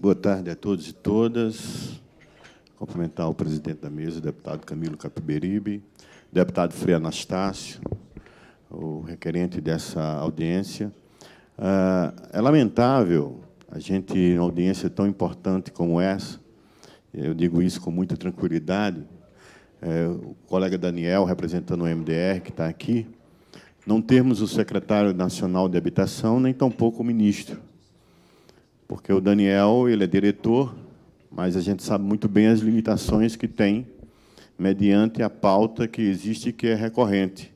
Boa tarde a todos e todas. Cumprimentar o presidente da mesa, o deputado Camilo Capiberibe, o deputado Frei Anastácio, o requerente dessa audiência. É lamentável a gente, em uma audiência tão importante como essa, eu digo isso com muita tranquilidade, o colega Daniel, representando o MDR, que está aqui, não termos o secretário nacional de Habitação, nem tampouco o ministro. Porque o Daniel, ele é diretor, mas a gente sabe muito bem as limitações que tem mediante a pauta que existe, que é recorrente.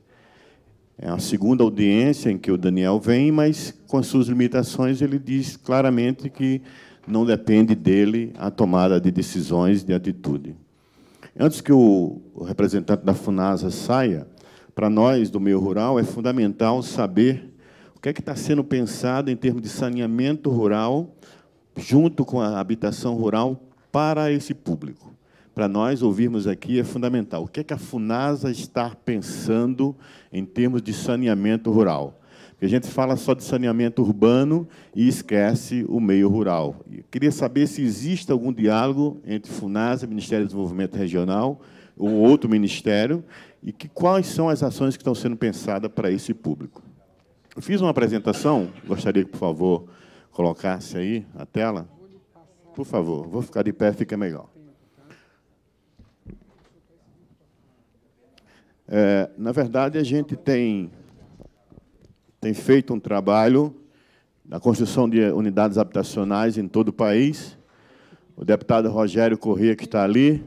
É a segunda audiência em que o Daniel vem, mas, com as suas limitações, ele diz claramente que não depende dele a tomada de decisões de atitude. Antes que o representante da FUNASA saia, para nós, do meio rural, é fundamental saber o que é que está sendo pensado em termos de saneamento rural, junto com a habitação rural, para esse público. Para nós, ouvirmos aqui é fundamental. O que é que a FUNASA está pensando em termos de saneamento rural? Porque a gente fala só de saneamento urbano e esquece o meio rural. Eu queria saber se existe algum diálogo entre FUNASA, Ministério do Desenvolvimento Regional, ou outro ministério, e quais são as ações que estão sendo pensadas para esse público. Eu fiz uma apresentação, gostaria que, por favor, colocasse aí a tela. Por favor, vou ficar de pé, fica melhor. Na verdade, a gente tem feito um trabalho na construção de unidades habitacionais em todo o país. O deputado Rogério Corrêa, que está ali,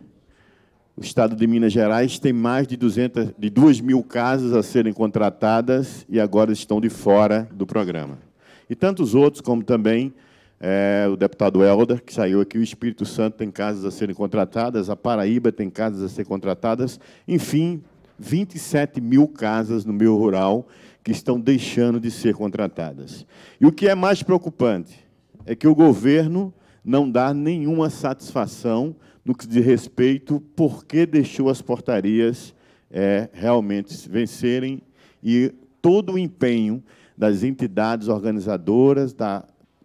o Estado de Minas Gerais tem mais de 2.000 casas a serem contratadas e agora estão de fora do programa. E tantos outros, como também o deputado Helder, que saiu aqui, o Espírito Santo tem casas a serem contratadas, a Paraíba tem casas a serem contratadas, enfim, 27.000 casas no meio rural que estão deixando de ser contratadas. E o que é mais preocupante é que o governo não dá nenhuma satisfação no que diz respeito por que deixou as portarias realmente vencerem e todo o empenho das entidades organizadoras, da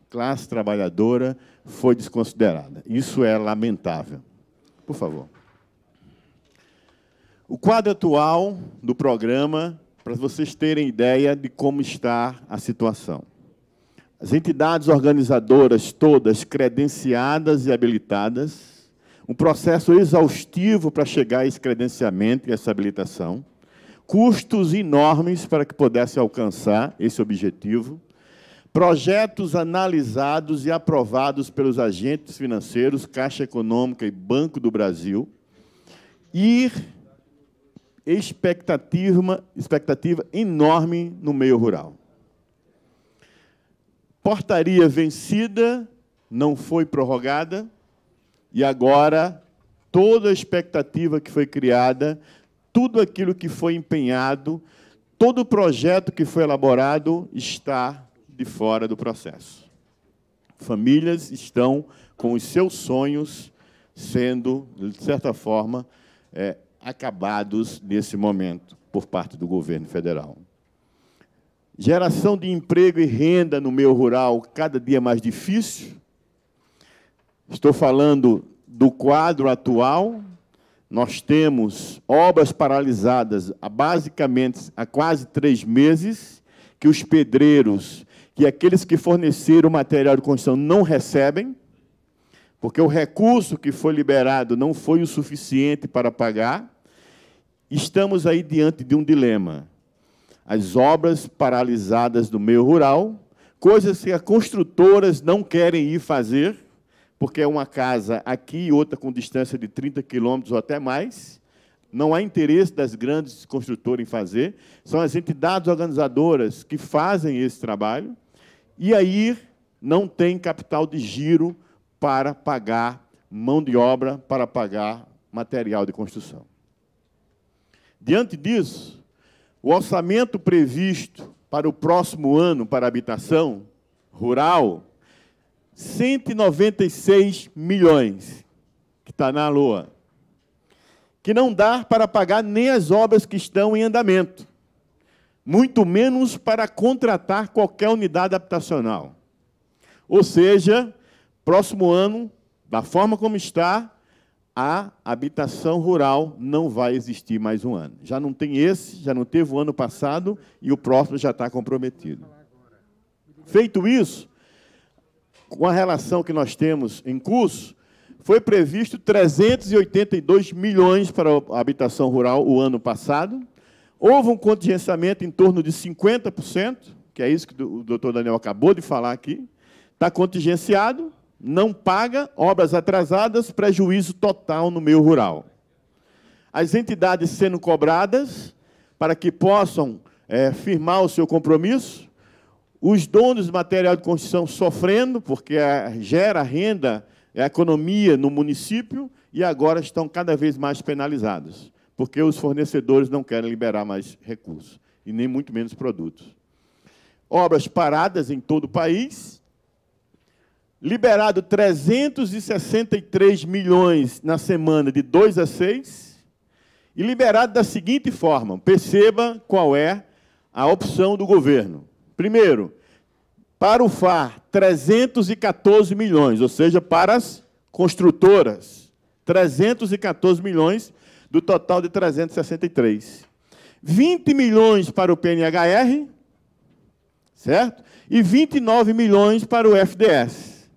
classe trabalhadora, foi desconsiderada. Isso é lamentável. Por favor. O quadro atual do programa, para vocês terem ideia de como está a situação. As entidades organizadoras todas credenciadas e habilitadas, um processo exaustivo para chegar a esse credenciamento e essa habilitação, custos enormes para que pudesse alcançar esse objetivo, projetos analisados e aprovados pelos agentes financeiros, Caixa Econômica e Banco do Brasil, e expectativa enorme no meio rural. Portaria vencida, não foi prorrogada, e agora toda a expectativa que foi criada, tudo aquilo que foi empenhado, todo o projeto que foi elaborado está de fora do processo. Famílias estão com os seus sonhos sendo, de certa forma, acabados nesse momento por parte do governo federal. Geração de emprego e renda no meio rural cada dia mais difícil. Estou falando do quadro atual. Nós temos obras paralisadas basicamente há quase 3 meses, que os pedreiros, que aqueles que forneceram o material de construção não recebem, porque o recurso que foi liberado não foi o suficiente para pagar. Estamos aí diante de um dilema. As obras paralisadas do meio rural, coisas que as construtoras não querem ir fazer, porque é uma casa aqui e outra com distância de 30 quilômetros ou até mais. Não há interesse das grandes construtoras em fazer. São as entidades organizadoras que fazem esse trabalho. E aí não tem capital de giro para pagar mão de obra, para pagar material de construção. Diante disso, o orçamento previsto para o próximo ano para a habitação rural, 196 milhões, que está na LOA, que não dá para pagar nem as obras que estão em andamento, muito menos para contratar qualquer unidade habitacional. Ou seja, Próximo ano, da forma como está, a habitação rural não vai existir mais um ano. Já não tem esse, já não teve o ano passado, e o próximo já está comprometido. Feito isso, com a relação que nós temos em curso, foi previsto 382 milhões para a habitação rural o ano passado. Houve um contingenciamento em torno de 50%, que é isso que o doutor Daniel acabou de falar aqui. Está contingenciado, não paga, obras atrasadas, prejuízo total no meio rural. As entidades sendo cobradas para que possam firmar o seu compromisso, os donos de material de construção sofrendo, porque gera renda, economia no município, e agora estão cada vez mais penalizados, porque os fornecedores não querem liberar mais recursos, e nem muito menos produtos. Obras paradas em todo o país, liberado 363 milhões na semana de 2 a 6, e liberado da seguinte forma, perceba qual é a opção do governo. Primeiro, para o FAR, 314 milhões, ou seja, para as construtoras, 314 milhões do total de 363. 20 milhões para o PNHR, certo? E 29 milhões para o FDS.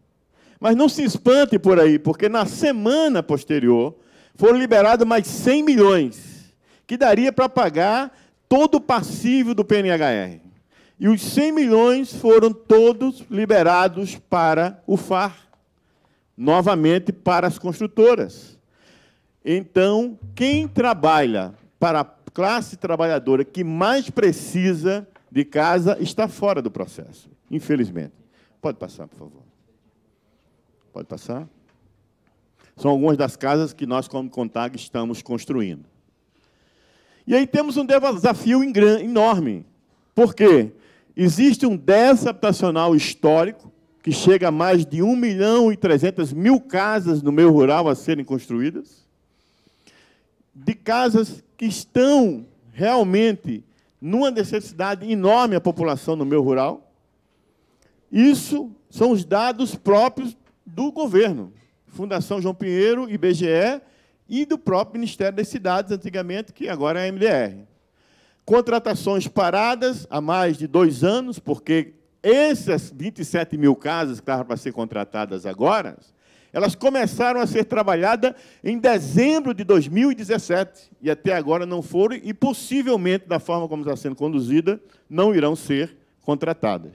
Mas não se espante por aí, porque na semana posterior foram liberados mais 100 milhões, que daria para pagar todo o passivo do PNHR. E os 100 milhões foram todos liberados para o FAR, novamente para as construtoras. Então, quem trabalha para a classe trabalhadora que mais precisa de casa está fora do processo, infelizmente. Pode passar, por favor. Pode passar. São algumas das casas que nós, como CONTAG, estamos construindo. E aí temos um desafio enorme. Por quê? Existe um déficit habitacional histórico, que chega a mais de 1.300.000 casas no meio rural a serem construídas, de casas que estão realmente numa necessidade enorme a população no meio rural. Isso são os dados próprios do governo, Fundação João Pinheiro, IBGE, e do próprio Ministério das Cidades, antigamente, que agora é a MDR. Contratações paradas há mais de 2 anos, porque essas 27 mil casas que estavam para ser contratadas agora, elas começaram a ser trabalhadas em dezembro de 2017, e até agora não foram, e possivelmente, da forma como está sendo conduzida, não irão ser contratadas.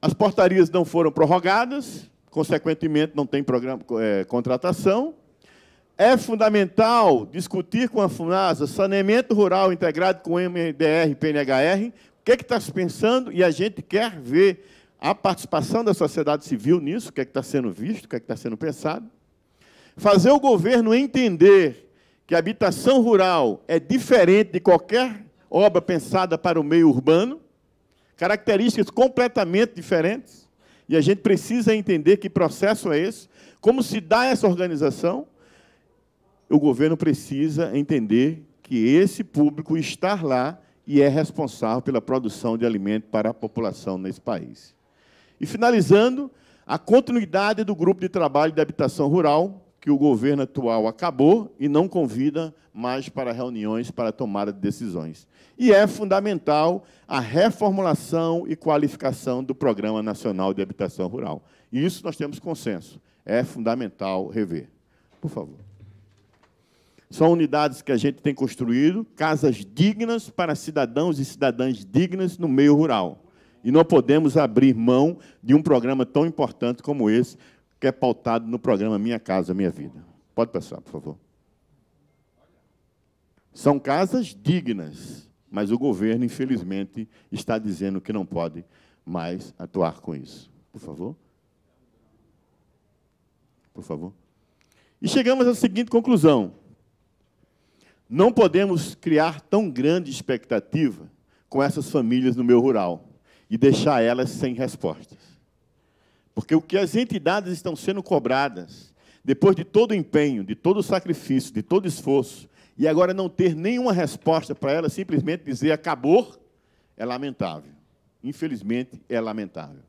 As portarias não foram prorrogadas, consequentemente, não tem programa, contratação. É fundamental discutir com a FUNASA saneamento rural integrado com MDR e PNHR, o que está se pensando, e a gente quer ver a participação da sociedade civil nisso, o que está sendo visto, o que está sendo pensado. Fazer o governo entender que a habitação rural é diferente de qualquer obra pensada para o meio urbano, características completamente diferentes, e a gente precisa entender que processo é esse, como se dá essa organização. O governo precisa entender que esse público está lá e é responsável pela produção de alimento para a população nesse país. E, finalizando, a continuidade do grupo de trabalho de habitação rural, que o governo atual acabou e não convida mais para reuniões para a tomada de decisões. E é fundamental a reformulação e qualificação do Programa Nacional de Habitação Rural. E isso nós temos consenso. É fundamental rever. Por favor. São unidades que a gente tem construído, casas dignas para cidadãos e cidadãs dignas no meio rural. E não podemos abrir mão de um programa tão importante como esse, que é pautado no programa Minha Casa Minha Vida. Pode passar, por favor. São casas dignas, mas o governo, infelizmente, está dizendo que não pode mais atuar com isso. Por favor. Por favor. E chegamos à seguinte conclusão. Não podemos criar tão grande expectativa com essas famílias no meio rural e deixar elas sem respostas. Porque o que as entidades estão sendo cobradas, depois de todo o empenho, de todo o sacrifício, de todo o esforço, e agora não ter nenhuma resposta para elas, simplesmente dizer acabou, é lamentável. Infelizmente, é lamentável.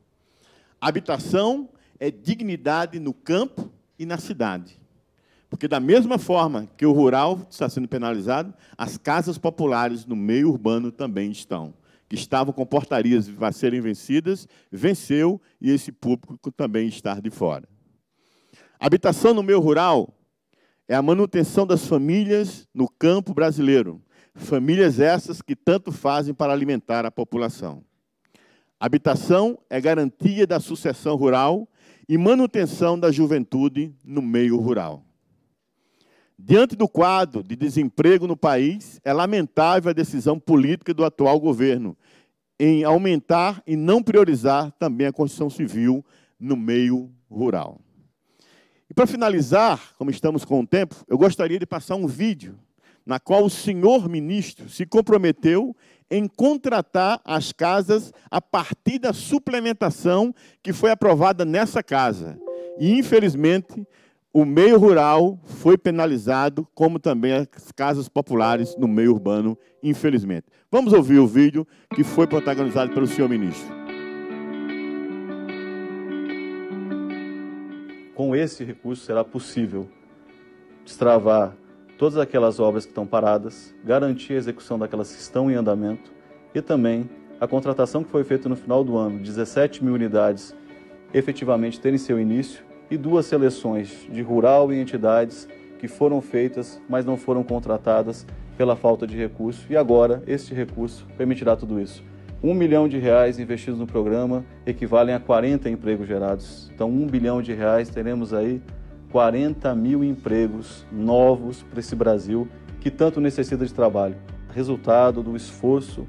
Habitação é dignidade no campo e na cidade. Porque, da mesma forma que o rural está sendo penalizado, as casas populares no meio urbano também estão. Que estavam com portarias a serem vencidas, venceu, e esse público também está de fora. Habitação no meio rural é a manutenção das famílias no campo brasileiro. Famílias essas que tanto fazem para alimentar a população. Habitação é garantia da sucessão rural e manutenção da juventude no meio rural. Diante do quadro de desemprego no país, é lamentável a decisão política do atual governo em aumentar e não priorizar também a construção civil no meio rural. E, para finalizar, como estamos com o tempo, eu gostaria de passar um vídeo na qual o senhor ministro se comprometeu em contratar as casas a partir da suplementação que foi aprovada nessa casa. E, infelizmente, o meio rural foi penalizado, como também as casas populares no meio urbano, infelizmente. Vamos ouvir o vídeo que foi protagonizado pelo senhor ministro. Com esse recurso será possível destravar todas aquelas obras que estão paradas, garantir a execução daquelas que estão em andamento e também a contratação que foi feita no final do ano, 17 mil unidades efetivamente terem seu início e 2 seleções de rural e entidades que foram feitas, mas não foram contratadas pela falta de recurso. E agora, este recurso permitirá tudo isso. R$1 milhão investidos no programa equivalem a 40 empregos gerados. Então, R$1 bilhão, teremos aí 40 mil empregos novos para esse Brasil que tanto necessita de trabalho. Resultado do esforço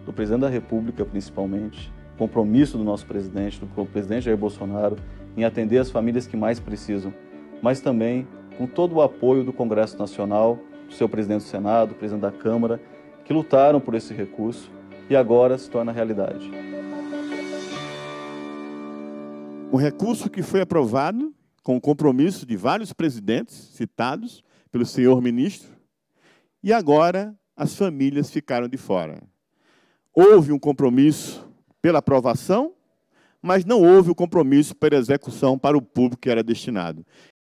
do presidente da República, principalmente, compromisso do nosso presidente, do presidente Jair Bolsonaro, em atender as famílias que mais precisam, mas também com todo o apoio do Congresso Nacional, do seu presidente do Senado, do presidente da Câmara, que lutaram por esse recurso e agora se torna realidade. O recurso que foi aprovado, com o compromisso de vários presidentes citados pelo senhor ministro, e agora as famílias ficaram de fora. Houve um compromisso pela aprovação, mas não houve o compromisso pela execução para o público que era destinado.